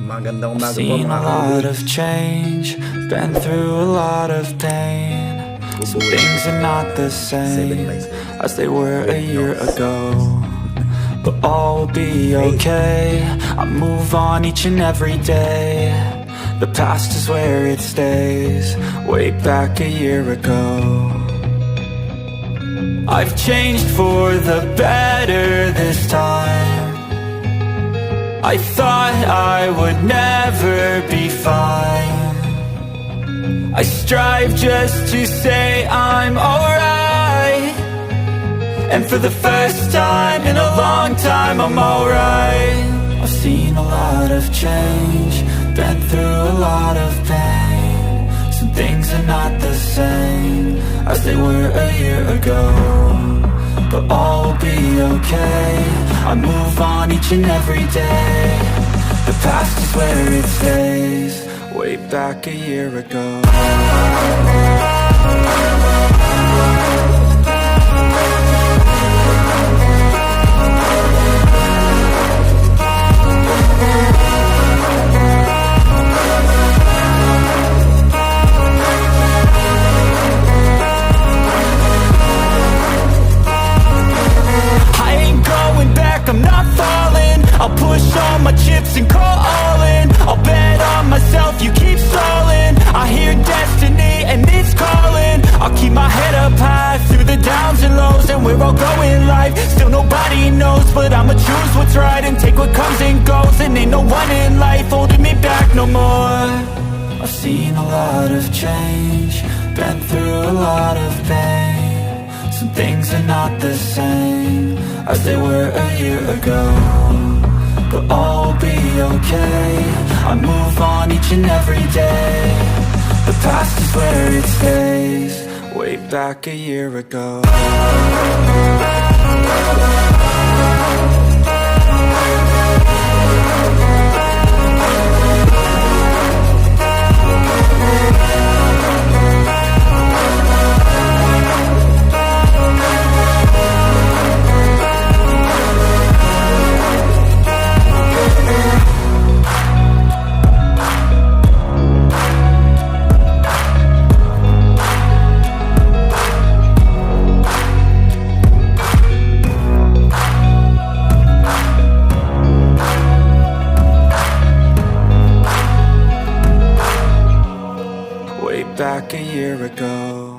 Magandang umaga po Seen mga a lot of change, been through a lot of pain. Some things are not the same as they were a year ago, but all will be okay. I move on each and every day. The past is where it stays, way back a year ago. I've changed for the better this time. I thought I would never be fine. I strive just to say I'm alright, and for the first time in a long time I'm alright. I've seen a lot of change, been through a lot of pain. Some things are not the same as they were a year ago, but all will be okay. I move on each and every day. The past is where it stays, way back a year ago. I'm not falling, I'll push all my chips and call all in. I'll bet on myself, you keep stalling. I hear destiny and it's calling. I'll keep my head up high through the downs and lows, and we're all going live. Still nobody knows, but I'ma choose what's right and take what comes and goes. And ain't no one in life holding me back no more. I've seen a lot of change, been through a lot of pain. Some things are not the same as they were a year ago, but all will be okay. I move on each and every day. The past is where it stays, way back a year ago. Back a year ago.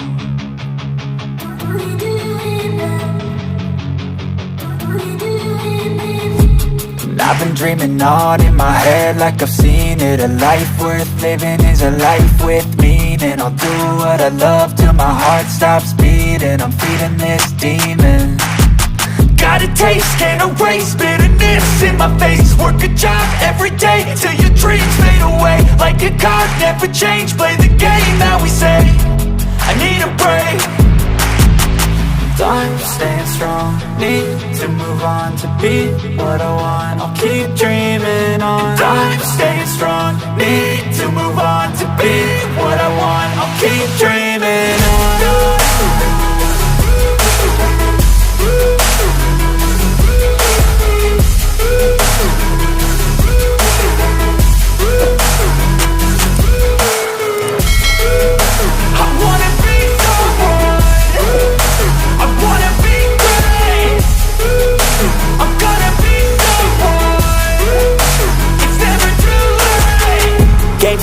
And I've been dreaming on in my head like I've seen it. A life worth living is a life with meaning. I'll do what I love till my heart stops beating. I'm feeding this demon. Got a taste, can't erase bitterness in my face. Work a job every day till your dreams fade away. Like a card, never change, play the game that we say. I need a break. I'm staying strong, need to move on to be what I want. I'll keep dreaming on. I'm staying strong, need to move on to be what I want. I'll keep dreaming on.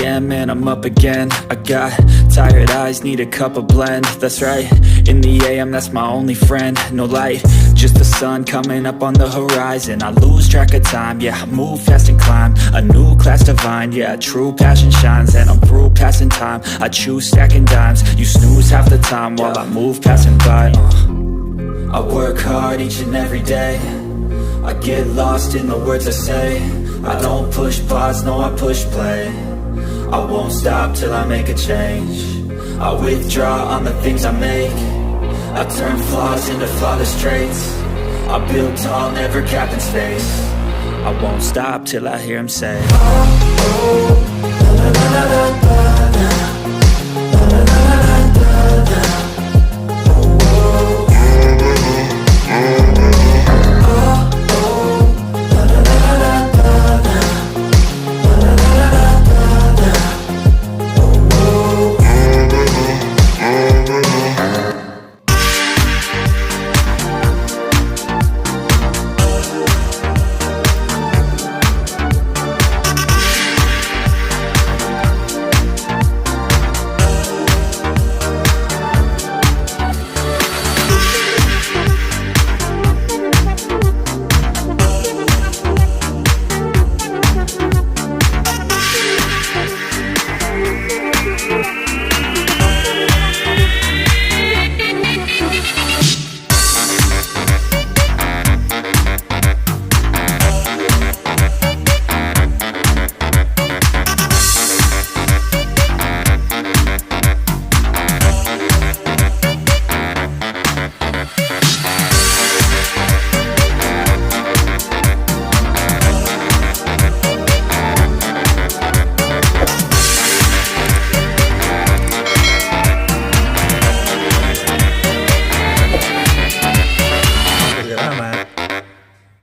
a.m. and I'm up again. I got tired eyes, need a cup of blend. That's right, in the a.m. that's my only friend. No light, just the sun coming up on the horizon. I lose track of time, yeah, I move fast and climb a new class to find. Yeah, true passion shines and I'm through passing time. I choose stacking dimes, you snooze half the time while I move passing by. I work hard each and every day. I get lost in the words I say. I don't push pause, no, I push play. I won't stop till I make a change. I withdraw on the things I make. I turn flaws into flawless traits. I build tall, never capped in space. I won't stop till I hear him say, oh, oh.